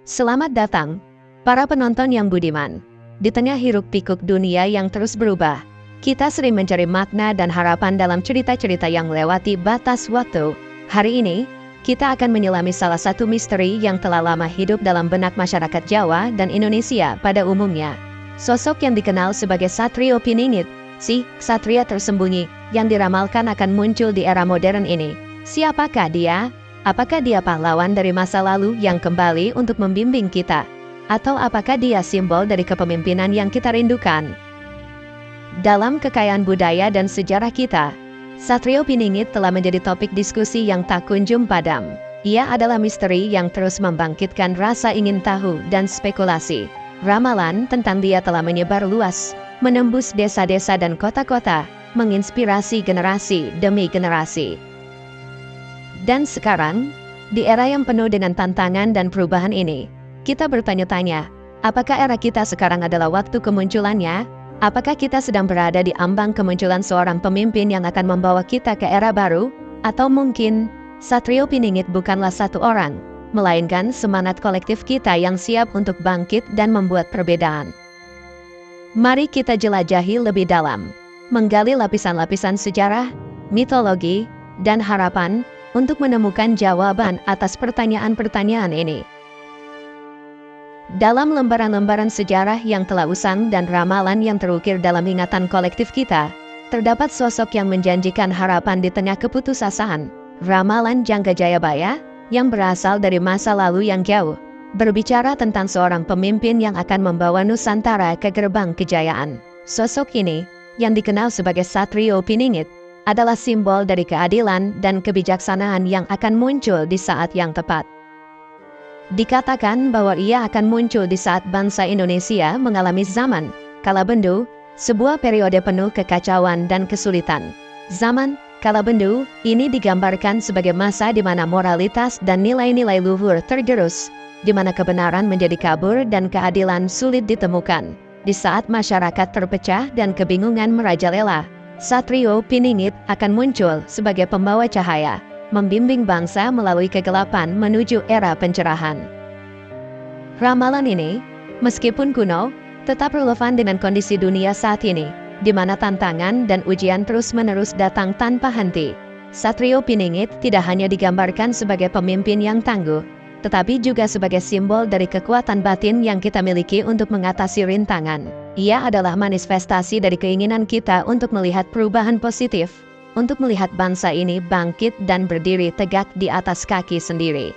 Selamat datang, para penonton yang budiman. Di tengah hiruk-pikuk dunia yang terus berubah, kita sering mencari makna dan harapan dalam cerita-cerita yang melewati batas waktu. Hari ini, kita akan menyelami salah satu misteri yang telah lama hidup dalam benak masyarakat Jawa dan Indonesia pada umumnya. Sosok yang dikenal sebagai Satrio Piningit, si ksatria tersembunyi yang diramalkan akan muncul di era modern ini. Siapakah dia? Apakah dia pahlawan dari masa lalu yang kembali untuk membimbing kita? Atau apakah dia simbol dari kepemimpinan yang kita rindukan? Dalam kekayaan budaya dan sejarah kita, Satrio Piningit telah menjadi topik diskusi yang tak kunjung padam. Ia adalah misteri yang terus membangkitkan rasa ingin tahu dan spekulasi. Ramalan tentang dia telah menyebar luas, menembus desa-desa dan kota-kota, menginspirasi generasi demi generasi. Dan sekarang, di era yang penuh dengan tantangan dan perubahan ini, kita bertanya-tanya, apakah era kita sekarang adalah waktu kemunculannya? Apakah kita sedang berada di ambang kemunculan seorang pemimpin yang akan membawa kita ke era baru? Atau mungkin, Satrio Piningit bukanlah satu orang, melainkan semangat kolektif kita yang siap untuk bangkit dan membuat perbedaan. Mari kita jelajahi lebih dalam, menggali lapisan-lapisan sejarah, mitologi, dan harapan, untuk menemukan jawaban atas pertanyaan-pertanyaan ini. Dalam lembaran-lembaran sejarah yang telah usang dan ramalan yang terukir dalam ingatan kolektif kita, terdapat sosok yang menjanjikan harapan di tengah keputusasaan. Ramalan Jangga Jayabaya, yang berasal dari masa lalu yang jauh, berbicara tentang seorang pemimpin yang akan membawa Nusantara ke gerbang kejayaan. Sosok ini, yang dikenal sebagai Satrio Piningit, adalah simbol dari keadilan dan kebijaksanaan yang akan muncul di saat yang tepat. Dikatakan bahwa ia akan muncul di saat bangsa Indonesia mengalami zaman Kalabendu, sebuah periode penuh kekacauan dan kesulitan. Zaman Kalabendu ini digambarkan sebagai masa di mana moralitas dan nilai-nilai luhur tergerus, di mana kebenaran menjadi kabur dan keadilan sulit ditemukan. Di saat masyarakat terpecah dan kebingungan merajalela, Satrio Piningit akan muncul sebagai pembawa cahaya, membimbing bangsa melalui kegelapan menuju era pencerahan. Ramalan ini, meskipun kuno, tetap relevan dengan kondisi dunia saat ini, di mana tantangan dan ujian terus-menerus datang tanpa henti. Satrio Piningit tidak hanya digambarkan sebagai pemimpin yang tangguh, tetapi juga sebagai simbol dari kekuatan batin yang kita miliki untuk mengatasi rintangan. Ia adalah manifestasi dari keinginan kita untuk melihat perubahan positif, untuk melihat bangsa ini bangkit dan berdiri tegak di atas kaki sendiri.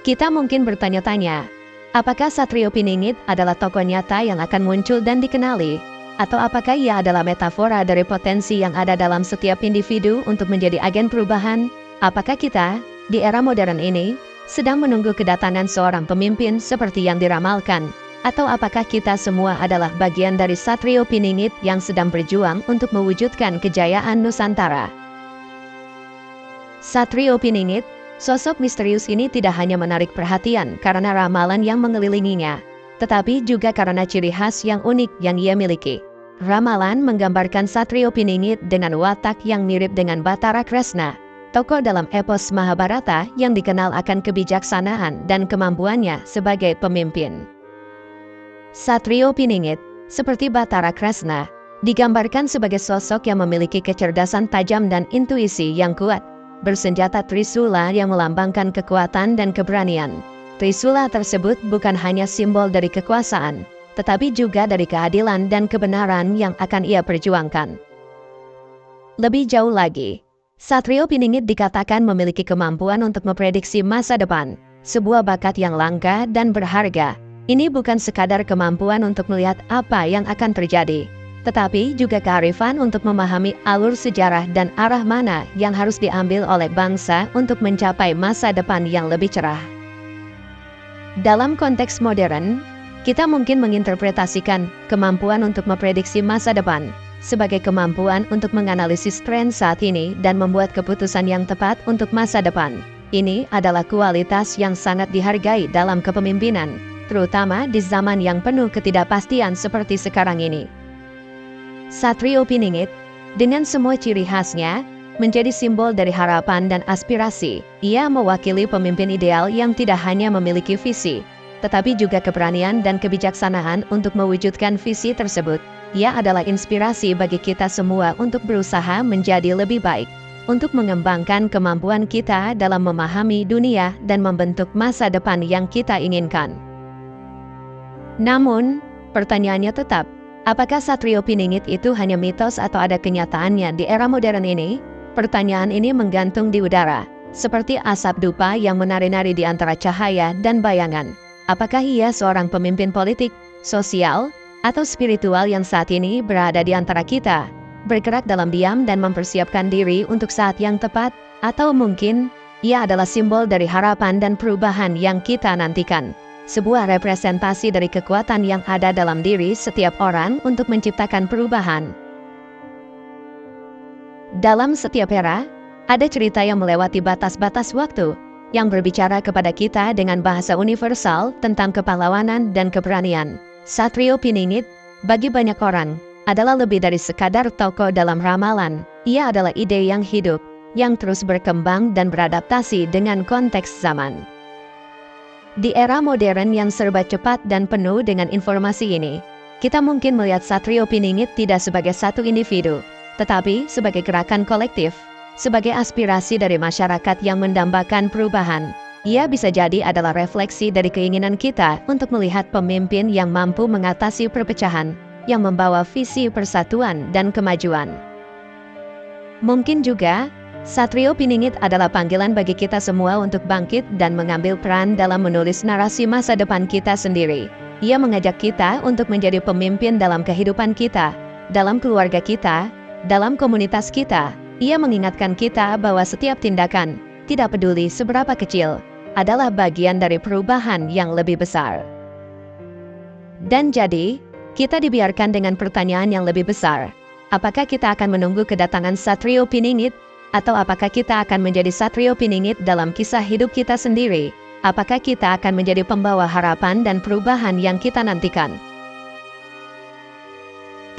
Kita mungkin bertanya-tanya, apakah Satrio Piningit adalah tokoh nyata yang akan muncul dan dikenali? Atau apakah ia adalah metafora dari potensi yang ada dalam setiap individu untuk menjadi agen perubahan? Apakah kita, di era modern ini, sedang menunggu kedatangan seorang pemimpin seperti yang diramalkan? Atau apakah kita semua adalah bagian dari Satrio Piningit yang sedang berjuang untuk mewujudkan kejayaan Nusantara? Satrio Piningit, sosok misterius ini tidak hanya menarik perhatian karena ramalan yang mengelilinginya, tetapi juga karena ciri khas yang unik yang ia miliki. Ramalan menggambarkan Satrio Piningit dengan watak yang mirip dengan Batara Kresna, tokoh dalam epos Mahabharata yang dikenal akan kebijaksanaan dan kemampuannya sebagai pemimpin. Satrio Piningit, seperti Batara Kresna, digambarkan sebagai sosok yang memiliki kecerdasan tajam dan intuisi yang kuat, bersenjata Trisula yang melambangkan kekuatan dan keberanian. Trisula tersebut bukan hanya simbol dari kekuasaan, tetapi juga dari keadilan dan kebenaran yang akan ia perjuangkan. Lebih jauh lagi, Satrio Piningit dikatakan memiliki kemampuan untuk memprediksi masa depan, sebuah bakat yang langka dan berharga. Ini bukan sekadar kemampuan untuk melihat apa yang akan terjadi, tetapi juga kearifan untuk memahami alur sejarah dan arah mana yang harus diambil oleh bangsa untuk mencapai masa depan yang lebih cerah. Dalam konteks modern, kita mungkin menginterpretasikan kemampuan untuk memprediksi masa depan sebagai kemampuan untuk menganalisis tren saat ini dan membuat keputusan yang tepat untuk masa depan. Ini adalah kualitas yang sangat dihargai dalam kepemimpinan, terutama di zaman yang penuh ketidakpastian seperti sekarang ini. Satrio Piningit, dengan semua ciri khasnya, menjadi simbol dari harapan dan aspirasi. Ia mewakili pemimpin ideal yang tidak hanya memiliki visi, tetapi juga keberanian dan kebijaksanaan untuk mewujudkan visi tersebut. Ia adalah inspirasi bagi kita semua untuk berusaha menjadi lebih baik, untuk mengembangkan kemampuan kita dalam memahami dunia dan membentuk masa depan yang kita inginkan. Namun, pertanyaannya tetap, apakah Satrio Piningit itu hanya mitos atau ada kenyataannya di era modern ini? Pertanyaan ini menggantung di udara, seperti asap dupa yang menari-nari di antara cahaya dan bayangan. Apakah ia seorang pemimpin politik, sosial, atau spiritual yang saat ini berada di antara kita, bergerak dalam diam dan mempersiapkan diri untuk saat yang tepat? Atau mungkin, ia adalah simbol dari harapan dan perubahan yang kita nantikan. Sebuah representasi dari kekuatan yang ada dalam diri setiap orang untuk menciptakan perubahan. Dalam setiap era, ada cerita yang melewati batas-batas waktu, yang berbicara kepada kita dengan bahasa universal tentang kepahlawanan dan keberanian. Satrio Piningit, bagi banyak orang, adalah lebih dari sekadar tokoh dalam ramalan. Ia adalah ide yang hidup, yang terus berkembang dan beradaptasi dengan konteks zaman. Di era modern yang serba cepat dan penuh dengan informasi ini, kita mungkin melihat Satrio Piningit tidak sebagai satu individu, tetapi sebagai gerakan kolektif, sebagai aspirasi dari masyarakat yang mendambakan perubahan. Ia bisa jadi adalah refleksi dari keinginan kita untuk melihat pemimpin yang mampu mengatasi perpecahan, yang membawa visi persatuan dan kemajuan. Mungkin juga, Satrio Piningit adalah panggilan bagi kita semua untuk bangkit dan mengambil peran dalam menulis narasi masa depan kita sendiri. Ia mengajak kita untuk menjadi pemimpin dalam kehidupan kita, dalam keluarga kita, dalam komunitas kita. Ia mengingatkan kita bahwa setiap tindakan, tidak peduli seberapa kecil, adalah bagian dari perubahan yang lebih besar. Dan jadi, kita dibiarkan dengan pertanyaan yang lebih besar. Apakah kita akan menunggu kedatangan Satrio Piningit? Atau apakah kita akan menjadi Satrio Piningit dalam kisah hidup kita sendiri? Apakah kita akan menjadi pembawa harapan dan perubahan yang kita nantikan?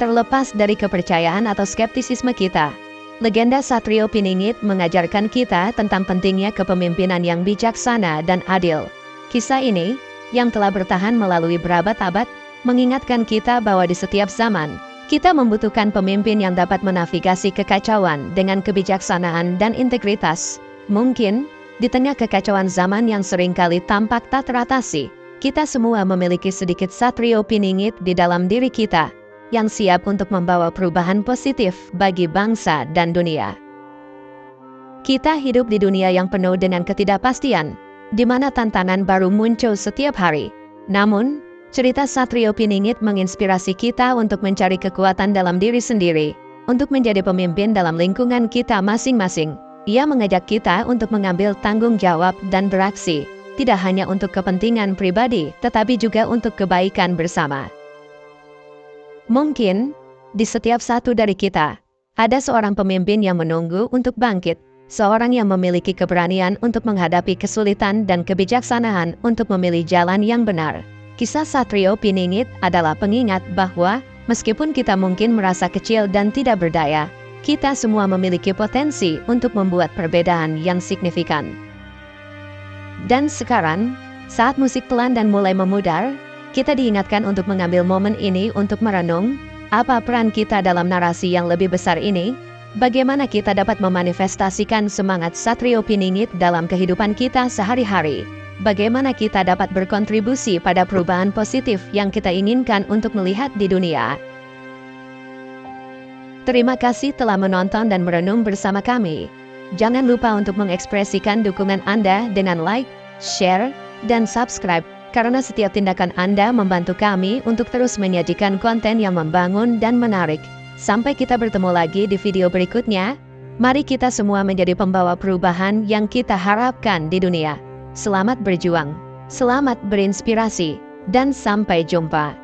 Terlepas dari kepercayaan atau skeptisisme kita, legenda Satrio Piningit mengajarkan kita tentang pentingnya kepemimpinan yang bijaksana dan adil. Kisah ini, yang telah bertahan melalui berabad-abad, mengingatkan kita bahwa di setiap zaman, kita membutuhkan pemimpin yang dapat menavigasi kekacauan dengan kebijaksanaan dan integritas. Mungkin, di tengah kekacauan zaman yang seringkali tampak tak teratasi, kita semua memiliki sedikit Satrio Piningit di dalam diri kita, yang siap untuk membawa perubahan positif bagi bangsa dan dunia. Kita hidup di dunia yang penuh dengan ketidakpastian, di mana tantangan baru muncul setiap hari. Namun, cerita Satrio Piningit menginspirasi kita untuk mencari kekuatan dalam diri sendiri, untuk menjadi pemimpin dalam lingkungan kita masing-masing. Ia mengajak kita untuk mengambil tanggung jawab dan beraksi, tidak hanya untuk kepentingan pribadi, tetapi juga untuk kebaikan bersama. Mungkin, di setiap satu dari kita, ada seorang pemimpin yang menunggu untuk bangkit, seorang yang memiliki keberanian untuk menghadapi kesulitan dan kebijaksanaan untuk memilih jalan yang benar. Kisah Satrio Piningit adalah pengingat bahwa, meskipun kita mungkin merasa kecil dan tidak berdaya, kita semua memiliki potensi untuk membuat perbedaan yang signifikan. Dan sekarang, saat musik pelan dan mulai memudar, kita diingatkan untuk mengambil momen ini untuk merenung, apa peran kita dalam narasi yang lebih besar ini? Bagaimana kita dapat memanifestasikan semangat Satrio Piningit dalam kehidupan kita sehari-hari? Bagaimana kita dapat berkontribusi pada perubahan positif yang kita inginkan untuk melihat di dunia? Terima kasih telah menonton dan merenung bersama kami. Jangan lupa untuk mengekspresikan dukungan Anda dengan like, share, dan subscribe. Karena setiap tindakan Anda membantu kami untuk terus menyajikan konten yang membangun dan menarik. Sampai kita bertemu lagi di video berikutnya. Mari kita semua menjadi pembawa perubahan yang kita harapkan di dunia. Selamat berjuang, selamat berinspirasi, dan sampai jumpa.